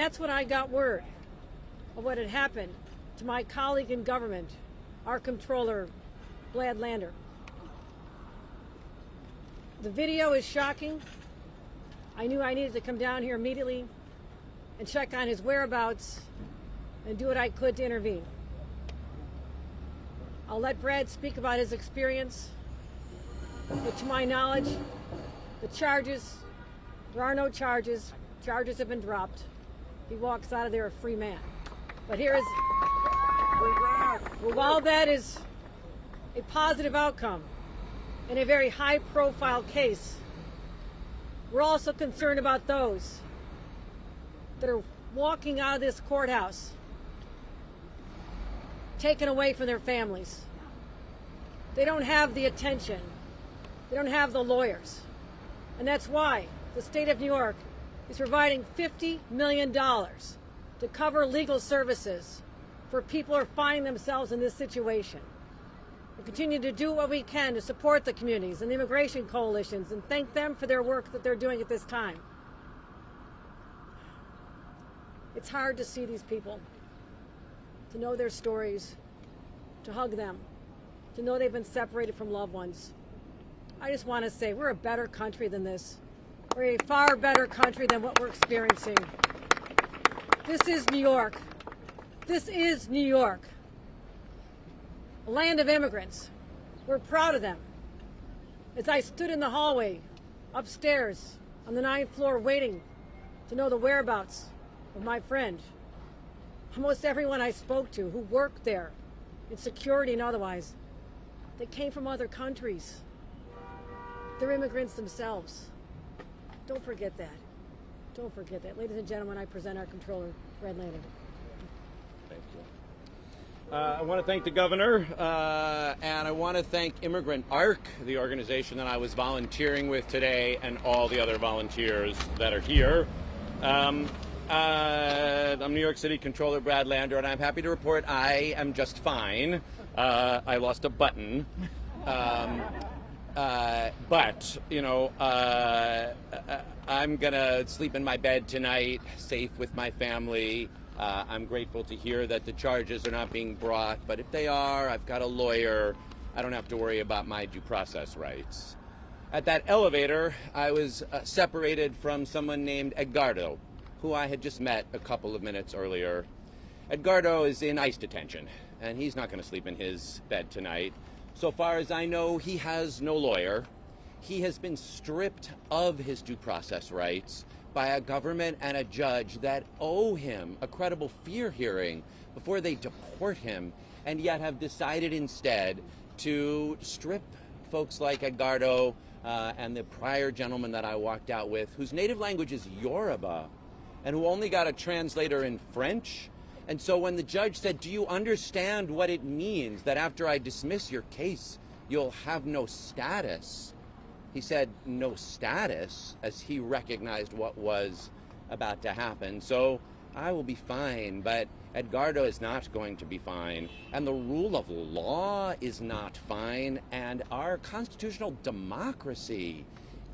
That's when I got word of what had happened to my colleague in government, our comptroller, Brad Lander. The video is shocking. I knew I needed to come down here immediately and check on his whereabouts and do what I could to intervene. I'll let Brad speak about his experience, but to my knowledge, the charges, there are no charges. Charges have been dropped. He walks out of there a free man. But here is, while that is a positive outcome in a very high-profile case, we're also concerned about those that are walking out of this courthouse taken away from their families. They don't have the attention. They don't have the lawyers. And that's why the state of New York is providing $50 million to cover legal services for people who are finding themselves in this situation. We'll continue to do what we can to support the communities and the immigration coalitions and thank them for their work that they're doing at this time. It's hard to see these people, to know their stories, to hug them, to know they've been separated from loved ones. I just want to say we're a better country than this. We're a far better country than what we're experiencing. This is New York. This is New York. A land of immigrants. We're proud of them. As I stood in the hallway upstairs on the 9th floor waiting to know the whereabouts of my friend, almost everyone I spoke to who worked there in security and otherwise, they came from other countries. They're immigrants themselves. Don't forget that. Don't forget that. Ladies and gentlemen, I present our comptroller, Brad Lander. Thank you. I want to thank the governor, and I want to thank Immigrant ARC, the organization that I was volunteering with today, and all the other volunteers that are here. I'm New York City Comptroller Brad Lander, and I'm happy to report I am just fine. I lost a button. But, you know, I'm going to sleep in my bed tonight, safe with my family. I'm grateful to hear that the charges are not being brought, but if they are, I've got a lawyer. I don't have to worry about my due process rights. At that elevator, I was separated from someone named Edgardo, who I had just met a couple of minutes earlier. Edgardo is in ICE detention, and he's not going to sleep in his bed tonight. So far as I know, he has no lawyer. He has been stripped of his due process rights by a government and a judge that owe him a credible fear hearing before they deport him, and yet have decided instead to strip folks like Edgardo and the prior gentleman that I walked out with, whose native language is Yoruba, and who only got a translator in French. And so when the judge said, do you understand what it means that after I dismiss your case, you'll have no status? He said no status, as he recognized what was about to happen. So I will be fine, but Edgardo is not going to be fine. And the rule of law is not fine. And our constitutional democracy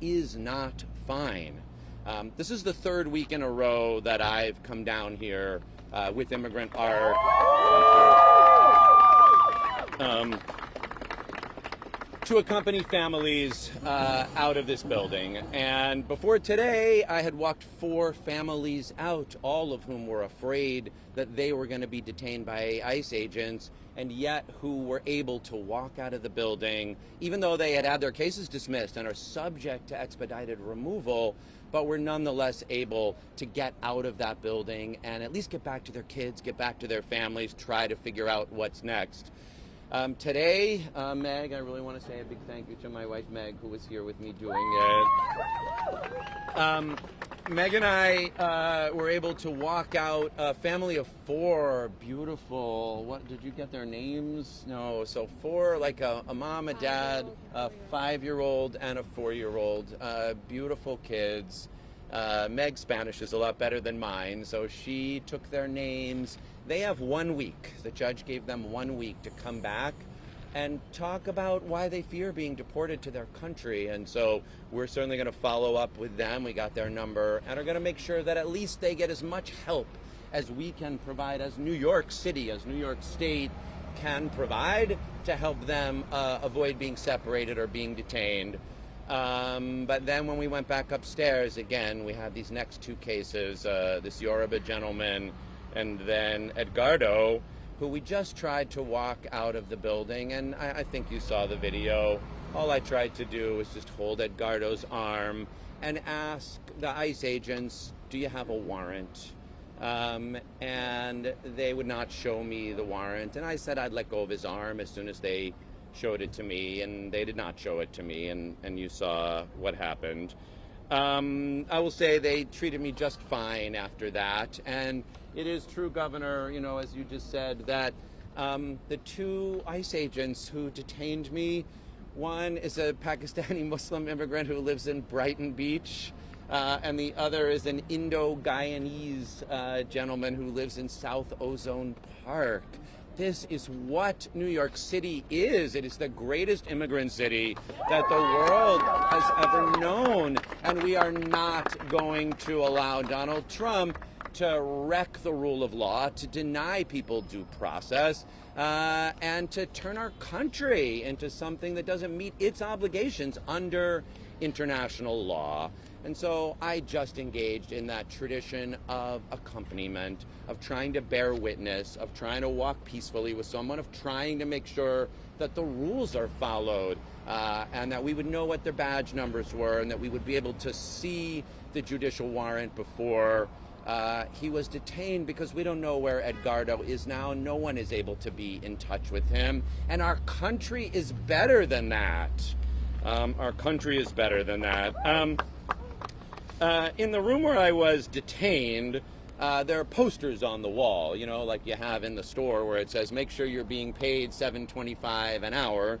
is not fine. This is the third week in a row that I've come down here with Immigrant ARC to accompany families out of this building. And before today, I had walked 4 families out, all of whom were afraid that they were going to be detained by ICE agents, and yet who were able to walk out of the building, even though they had had their cases dismissed and are subject to expedited removal, but were nonetheless able to get out of that building and at least get back to their kids, get back to their families, try to figure out what's next. Today, Meg, I really want to say a big thank you to my wife, Meg, who was here with me doing it. Meg and I were able to walk out a family of 4 beautiful, what, did you get their names? No, so 4, like a mom, a dad, a 5-year-old, and a 4-year-old, beautiful kids. Meg's Spanish is a lot better than mine, so she took their names. They have 1 week. The judge gave them 1 week to come back and talk about why they fear being deported to their country. And so we're certainly going to follow up with them. We got their number and are going to make sure that at least they get as much help as we can provide, as New York City, as New York State can provide to help them avoid being separated or being detained. But then when we went back upstairs, again, we had these next two cases, this Yoruba gentleman and then Edgardo, who we just tried to walk out of the building. And I think you saw the video. All I tried to do was just hold Edgardo's arm and ask the ICE agents, do you have a warrant? And they would not show me the warrant. And I said I'd let go of his arm as soon as they showed it to me, and they did not show it to me, and you saw what happened. I will say they treated me just fine after that. And it is true, Governor, you know, as you just said, that the two ICE agents who detained me, one is a Pakistani Muslim immigrant who lives in Brighton Beach, and the other is an Indo-Guyanese gentleman who lives in South Ozone Park. This is what New York City is. It is the greatest immigrant city that the world has ever known. And we are not going to allow Donald Trump to wreck the rule of law, to deny people due process, and to turn our country into something that doesn't meet its obligations under international law. And so I just engaged in that tradition of accompaniment, of trying to bear witness, of trying to walk peacefully with someone, of trying to make sure that the rules are followed, and that we would know what their badge numbers were, and that we would be able to see the judicial warrant before he was detained, because we don't know where Edgardo is now. No one is able to be in touch with him. And our country is better than that. Our country is better than that. In the room where I was detained, there are posters on the wall, you know, like you have in the store, where it says, make sure you're being paid $7.25 an hour.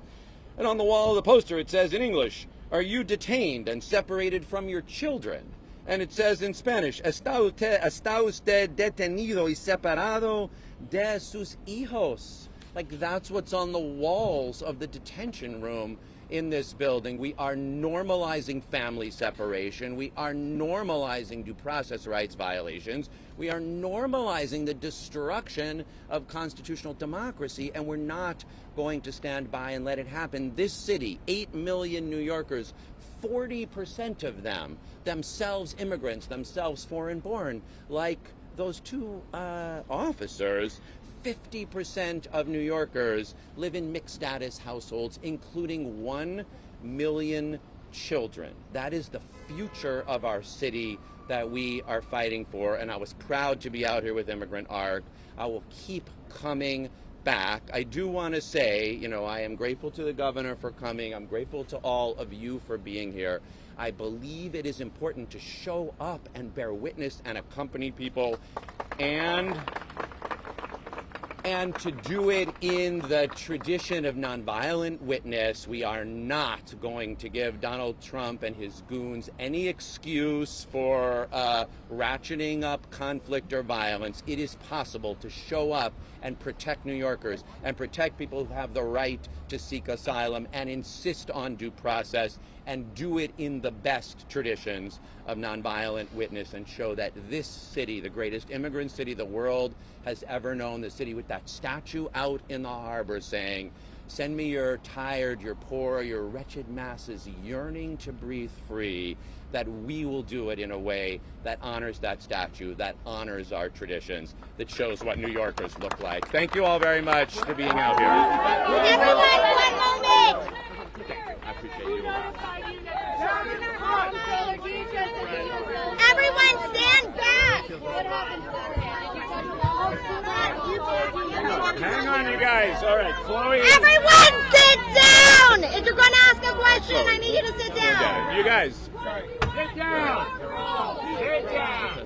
And on the wall of the poster, it says in English, are you detained and separated from your children? And it says in Spanish, está usted detenido y separado de sus hijos. Like, that's what's on the walls of the detention room in this building. We are normalizing family separation. We are normalizing due process rights violations. We are normalizing the destruction of constitutional democracy, and we're not going to stand by and let it happen. This city, 8 million New Yorkers, 40% of them, themselves immigrants, themselves foreign-born, like those two officers. 50% of New Yorkers live in mixed status households, including 1 million children. That is the future of our city that we are fighting for, and I was proud to be out here with Immigrant ARC. I will keep coming back. I do want to say, you know, I am grateful to the governor for coming. I'm grateful to all of you for being here. I believe it is important to show up and bear witness and accompany people, and to do it in the tradition of nonviolent witness. We are not going to give Donald Trump and his goons any excuse for ratcheting up conflict or violence. It is possible to show up and protect New Yorkers and protect people who have the right to seek asylum and insist on due process, and do it in the best traditions of nonviolent witness, and show that this city, the greatest immigrant city the world has ever known, the city with that statue out in the harbor saying, send me your tired, your poor, your wretched masses yearning to breathe free, that we will do it in a way that honors that statue, that honors our traditions, that shows what New Yorkers look like. Thank you all very much for being out here. Everyone, one moment. I appreciate you. Everyone stand back. Hang on, you guys. All right, Chloe. Everyone sit down. If you're going to ask a question, I need you to sit down. You guys. Sit down. Sit down.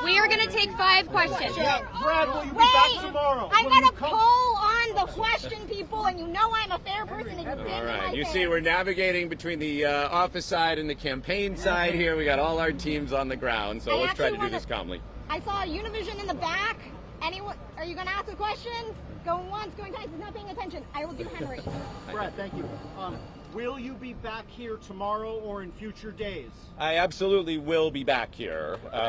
We are going to take 5 questions. Brad, will you be back tomorrow? I'm going to poll on the question, people, and you know I'm a fair person. And you're All right. You see, we're navigating between the office side and the campaign side here. We got all our teams on the ground, so let's try to do this calmly. I saw Univision in the back, Anyone? Are you going to ask a question? Going once, going twice. He's not paying attention. I will do Henry. Brad, thank you. Will you be back here tomorrow or in future days? I absolutely will be back here. And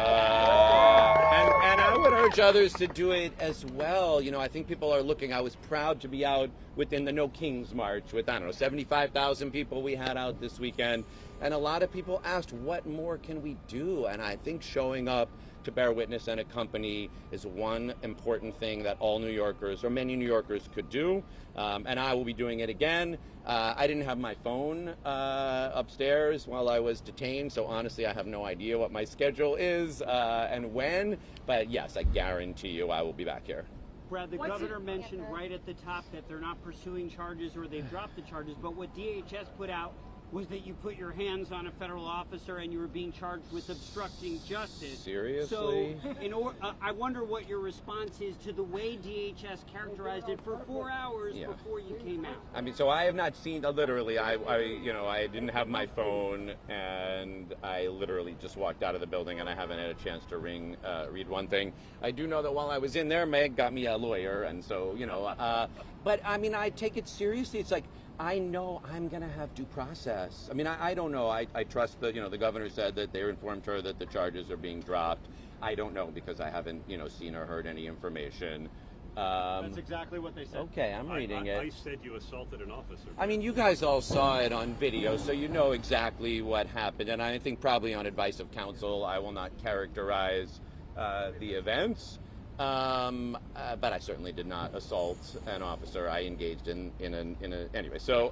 I would urge others to do it as well. You know, I think people are looking. I was proud to be out within the No Kings March with, 75,000 people we had out this weekend. And a lot of people asked, what more can we do? And I think showing up to bear witness and accompany is one important thing that all New Yorkers, or many New Yorkers, could do. And I will be doing it again. I didn't have my phone upstairs while I was detained, so honestly I have no idea what my schedule is and when, but yes, I guarantee you I will be back here. Brad, the governor mentioned right at the top that they're not pursuing charges or they've dropped the charges, but what DHS put out was that you put your hands on a federal officer and you were being charged with obstructing justice. Seriously? So, I wonder what your response is to the way DHS characterized it for 4 hours before you came out. I mean, so I have not seen, literally, I didn't have my phone, and I literally just walked out of the building, and I haven't had a chance to read one thing. I do know that while I was in there, Meg got me a lawyer, and so, but I mean, I take it seriously. It's like, I know I'm going to have due process. I mean, I don't know. I trust that, the governor said that they informed her that the charges are being dropped. I don't know because I haven't, seen or heard any information. That's exactly what they said. Okay, I'm reading it. I said you assaulted an officer. I mean, you guys all saw it on video, so you know exactly what happened. And I think probably on advice of counsel, I will not characterize the events. But I certainly did not assault an officer. I engaged in anyway. So,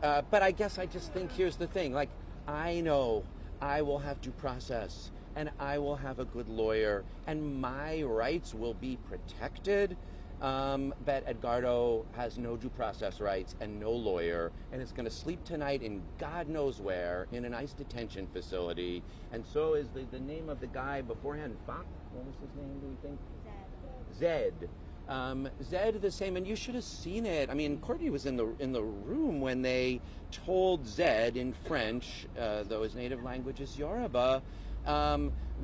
but I guess I just think here's the thing. Like, I know I will have due process, and I will have a good lawyer, and my rights will be protected. But Edgardo has no due process rights and no lawyer, and is going to sleep tonight in God knows where in an ICE detention facility. And so is the name of the guy beforehand. What was his name, do you think? Zed. Zed the same, and you should have seen it. I mean, Courtney was in the room when they told Zed in French, though his native language is Yoruba,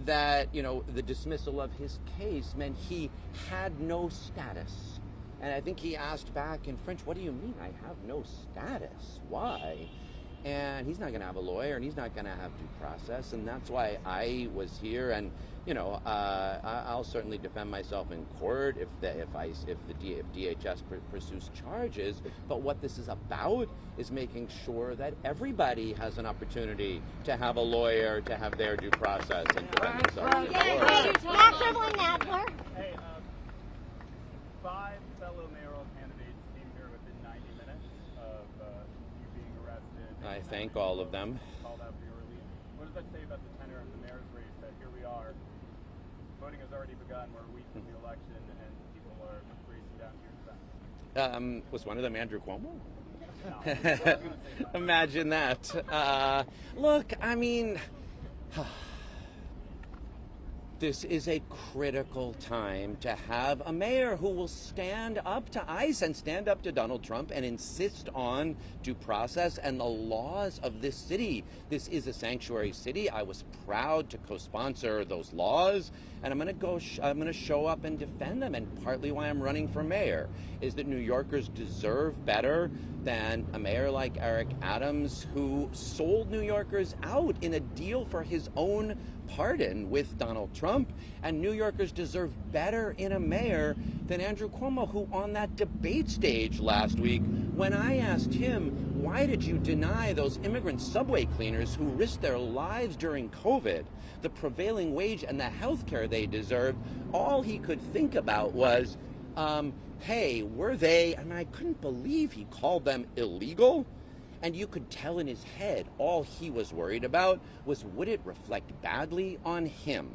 that, the dismissal of his case meant he had no status. And I think he asked back in French, what do you mean I have no status? Why? And he's not going to have a lawyer, and he's not going to have due process, and that's why I was here. And I'll certainly defend myself in court if DHS pursues charges. But what this is about is making sure that everybody has an opportunity to have a lawyer, to have their due process, and defend themselves in court. Hey, 5 fellow mayoral candidates came here within 90 minutes of you being arrested. I thank all of them. Called out for your release. What does that say about the tenor of the mayor's race? That here we are, voting has already begun. We're a week from the election, and people are racing down here to Was one of them Andrew Cuomo? No. Imagine that. Look, I mean, this is a critical time to have a mayor who will stand up to ICE and stand up to Donald Trump and insist on due process and the laws of this city. This is a sanctuary city. I was proud to co-sponsor those laws, and I'm going to show up and defend them. And partly why I'm running for mayor is that New Yorkers deserve better than a mayor like Eric Adams, who sold New Yorkers out in a deal for his own pardon with Donald Trump. And New Yorkers deserve better in a mayor than Andrew Cuomo, who on that debate stage last week, when I asked him, why did you deny those immigrant subway cleaners who risked their lives during COVID the prevailing wage and the health care they deserved, all he could think about was, hey, were they, and I couldn't believe he called them illegal. And you could tell in his head all he was worried about was, would it reflect badly on him?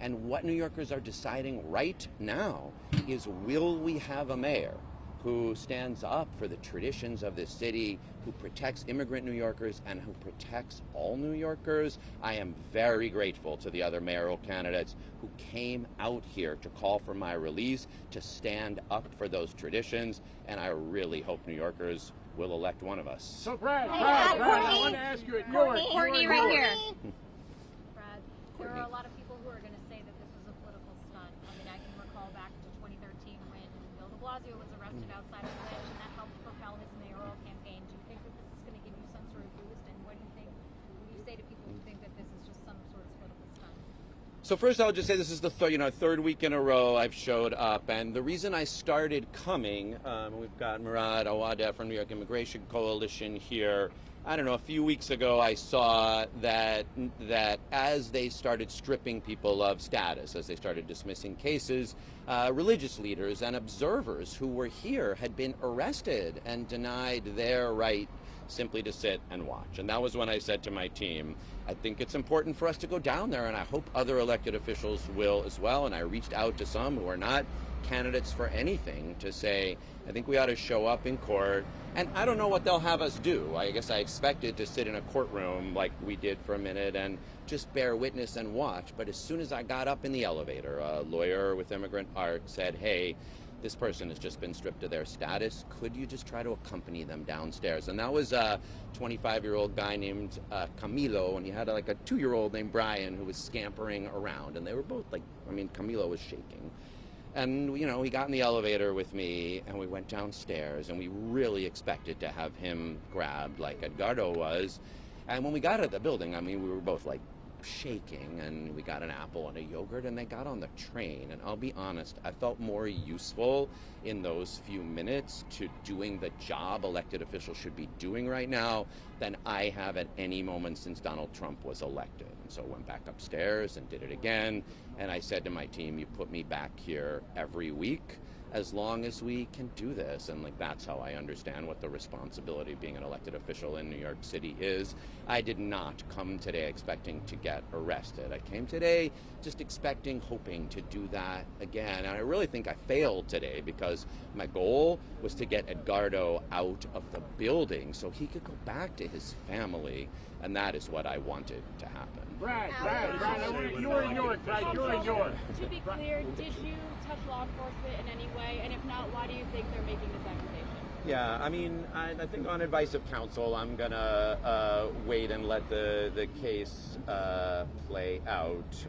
And what New Yorkers are deciding right now is, will we have a mayor who stands up for the traditions of this city, who protects immigrant New Yorkers, and who protects all New Yorkers? I am very grateful to the other mayoral candidates who came out here to call for my release, to stand up for those traditions, and I really hope New Yorkers will elect one of us. So Brad, I want to ask you at yours. Courtney right here. Brad, there are a lot of people who are going to say that this was a political stunt. I mean, I can recall back outside of Lynch, and that helped propel his mayoral campaign. Do you think that this is going to give you some sort of boost? And what do you think? What do you say to people who think that this is just some sort of political stunt? So first, I'll just say this is the third week in a row I've showed up, and the reason I started coming, we've got Murad Awadeh from New York Immigration Coalition here. I don't know, a few weeks ago I saw that as they started stripping people of status, as they started dismissing cases, religious leaders and observers who were here had been arrested and denied their right simply to sit and watch. And that was when I said to my team, I think it's important for us to go down there, and I hope other elected officials will as well. And I reached out to some who are not candidates for anything to say, I think we ought to show up in court. And I don't know what they'll have us do. I guess I expected to sit in a courtroom like we did for a minute and just bear witness and watch. But as soon as I got up in the elevator, a lawyer with Immigrant Art said, hey, this person has just been stripped of their status. Could you just try to accompany them downstairs? And that was a 25-year-old guy named Camilo, and he had like a 2-year-old named Brian who was scampering around. And they were both like, Camilo was shaking. And, he got in the elevator with me, and we went downstairs, and we really expected to have him grabbed like Edgardo was. And when we got out of the building, we were both like shaking, and we got an apple and a yogurt, and they got on the train. And I'll be honest, I felt more useful in those few minutes to doing the job elected officials should be doing right now than I have at any moment since Donald Trump was elected. And so I went back upstairs and did it again. And I said to my team, you put me back here every week as long as we can do this. And that's how I understand what the responsibility of being an elected official in New York City is. I did not come today expecting to get arrested. I came today just hoping to do that again. And I really think I failed today because my goal was to get Edgardo out of the building so he could go back to his family. And that is what I wanted to happen. Brad, you were in York, right? You were in York. To be clear, did you touch law enforcement in any way? And if not, why do you think they're making this accusation? Yeah, I think on advice of counsel, I'm going to wait and let the case play out.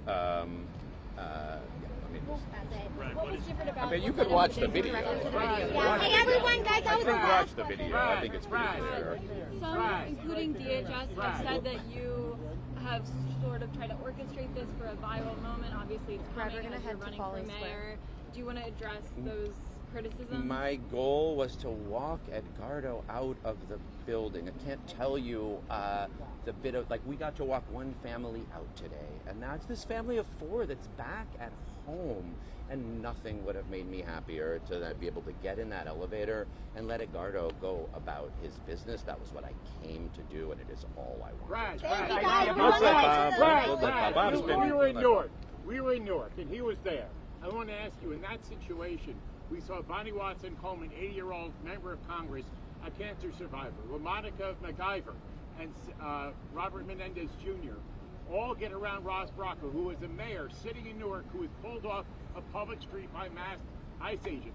What was different about you could watch the video. Hey, everyone, guys, I was Watch the video. I think it's pretty clear. Some, including DHS, have said that you have sort of tried to orchestrate this for a viral moment. Obviously, it's coming as you're running for mayor. Do you want to address those criticisms? My goal was to walk Edgardo out of the building. I can't tell you the bit of, we got to walk one family out today, and that's this family of 4 that's back at home. And nothing would have made me happier to be able to get in that elevator and let Edgardo go about his business. That was what I came to do, and it is all I want. Brad, we were in Newark. We were in Newark, and he was there. I want to ask you, in that situation, we saw Bonnie Watson Coleman, 80-year-old member of Congress, a cancer survivor, LaMonica MacGyver, and Robert Menendez Jr. all get around Ross Bracco, who was a mayor sitting in Newark, who was pulled off a public street by masked ICE agents.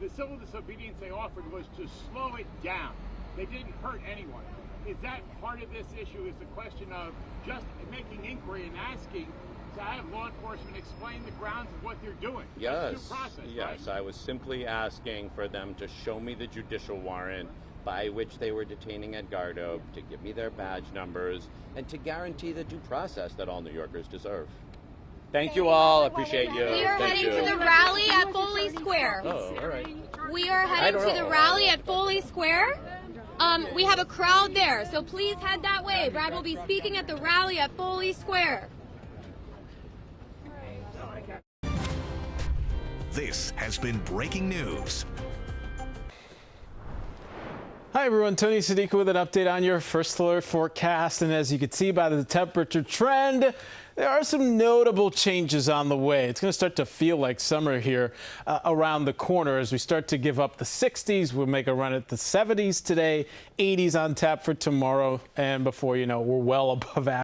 The civil disobedience they offered was to slow it down. They didn't hurt anyone. Is that part of this issue? Is the question of just making inquiry and asking to have law enforcement explain the grounds of what they're doing? Yes, That's due process, yes. right? I was simply asking for them to show me the judicial warrant by which they were detaining Edgardo, to give me their badge numbers, and to guarantee the due process that all New Yorkers deserve. Thank you all. Appreciate you. We are Thank heading you. to the rally at Foley Square. Oh, all right. We are heading to the rally at Foley Square. We have a crowd there, so please head that way. Brad will be speaking at the rally at Foley Square. This has been breaking news. Hi everyone, Tony Sadiqa with an update on your first alert forecast. And as you can see by the temperature trend, there are some notable changes on the way. It's going to start to feel like summer here around the corner as we start to give up the 60s. We'll make a run at the 70s today, 80s on tap for tomorrow. And before you know, we're well above average.